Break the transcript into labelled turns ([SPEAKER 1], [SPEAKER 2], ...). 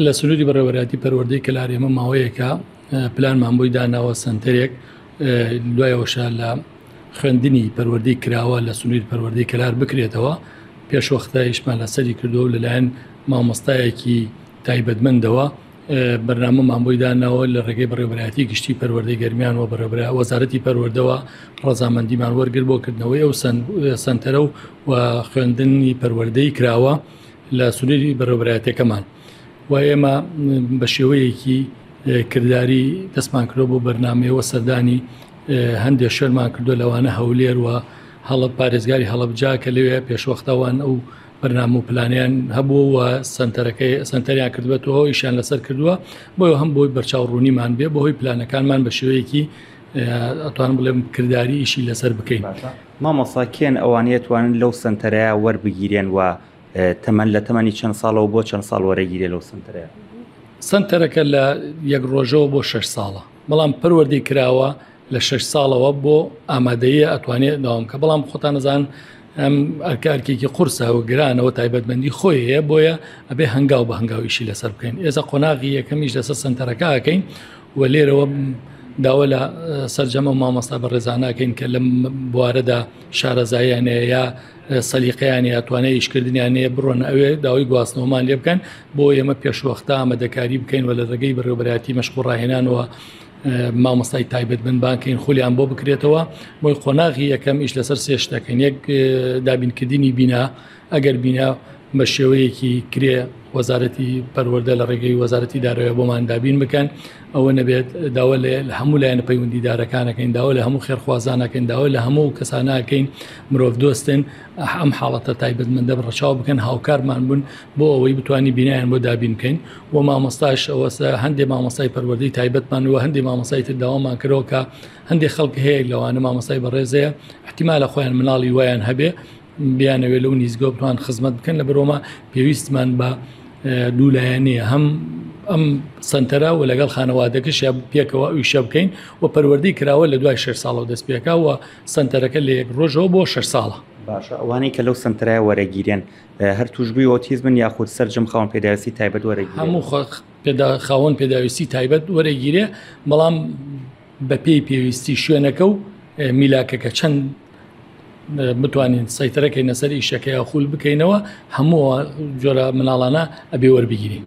[SPEAKER 1] لە سنووری بەڕێوەبەرایەتی پەروەردەی کەلار ئێمە ماوەیەکە پلانمان بۆی داناوە سنتەرێک دوایەوەشە لە خوێندنی پەروەردەی کراوە لە سنووری پەروەردەی کەلار بکرێتەوە. پێشوەختایشمان لەسەری کردووە لەلایەن مامۆستایەکی تایبەتمەندەوە بەرنامەمان بۆی داناوە لە ڕێگەی بەڕێوەبەرایەتی گشتی پەروەردەی گەرمیان و وەزارەتی پەروەردەوە ڕەزامەندیمان وەرگرت بۆ کردنەوەی ئەو سنتەرە و خوێندنی پەروەردەی کراوە لە سنووری بەڕێوەبەرایەتەکەمان. و ئێمە بە شێوەیەکی کردداری دەستمان کردو بۆ بەرنامەیەوە سەردانی هەندێک شێرمان کردو لەوانە هەولێر و هەڵە پارێزگاری هەڵەبجا کە لەوێ پێشوەختەوان ئەو بەرنامە و پلانیان هەبوو و سنتەریان کردبێتەوە ئیشان لەسەر کردووە بۆیە هەم بۆی بەرچاوڕوونیمان بێ بەهۆی پلانەکانمان بە شێوەیەکی ئەتوانم بڵێم کردداری ئیشی لەسەر بکەین.
[SPEAKER 2] مامۆستا کێن ئەوانەیە توانن لەو سنتەرەیە وەربگیرێن و تەمەن لە تەمەنی چەند ساڵەوە بۆ چەند ساڵ وەرەگیرێ لەو سنتەرەیە؟
[SPEAKER 1] سنتەرەکە لە 1 ڕۆژەوە بۆ 6 ساڵە، بەڵام پەروەردەی کراوە لە 6 ساڵەوە بۆ ئامادەیە ئەتوانێت داوام کە بەڵام خۆتان نەزان ئەم ئەرکارکێکی قورسە و گرانەوە تایبەتمەندی خۆی هەیە بۆیە ئەبێ هەنگاو بە هەنگاویشی لەسەر بکەین. ئێستا قۆناغی یەکەمیش لەسەر سنتەرەکە ئەکەین و لێرەوە داوە لە سەرجەمە مامۆستا بەڕێزانەکەین کە لەم بوارەدا شارەزاییانەیە یا سەلیقەیانی ئەتوانێت ئیشکردنیانەیە بڕۆن ئەوێ داوای گواستنەوەمان لێ بکەن بۆ ئێمە پێشوەختە ئامادەکاری بکەین و لە ڕێگەی بەڕێوەبەرایەتی مەشق و ڕاهێنانەوە مامۆستای تایبەتمەند بانکەین خۆلیان بۆ بکرێتەوە. بۆی قۆناغی یەکەم ئیش لەسەر 3 شتەکەین. یەک دابینکردنی بینا، ئەگەر بینا بە شێوەیەکی کرێ وەزارەتی پەروەردە لە ڕێگەی وەزارەتی دارەوە بۆمان دابین بکەن، ئەوە نەبێت داوا لە هەموو لایەنە پەیوەندیدارەکانەکەین، داوا لە هەموو خێرخوازانەکەین، داوا لە هەموو کەسانەکەین مرۆڤ دۆستن ئەم حاڵەتە تایبەتمەندە بڕەچاو بکەن، هاوکارمان بوون بۆ ئەوەی بتوانین بینایان بۆ دابین بکەین. و مامۆستاش ئەوەسە هەندێک مامۆستای پەروەردەی تایبەتمان و هەندێک مامۆستای تر داوامان کردەوە کە هەندێک خەڵک هەیە لەوانە مامۆستای بەڕێزەیە احتیمالە خۆیان مناڵی وایان هەبێ بیانەوێت لەو نیزگۆ بتوان خزمەت بکەن لە بەرۆمە پێویستمان بە دوولایەنەیە هەم ئەم سنتەرە و لەگەڵ خانەوادەکەش پێکەوە ئیشە بکەین و پەروەردەی کراوە لە دوای 6 ساڵەوە دەست پێکا و سنتەرەکە لە 1 ڕۆژەوە بۆ 6 ساڵە.
[SPEAKER 2] باشە، ئەوانەی کە لەو سنتەرەیە وەرەگیرێن هەر توشبووی ئۆتیزمن یاخود سەرجەم خاوەن پێداویستی تایبەت وەرەگیرێن؟
[SPEAKER 1] هەموو خاوەن پێداویستی تایبەت وەرەگیرێ، بەڵام بە پێی پێویستی شوێنەکە و میلاکەکە چەند بتوانین سەیترەکەی نەسەر ئیشەکەی خول بکەینەوە هەموو جۆرە مناڵانە ئەبێ وەربگیرین.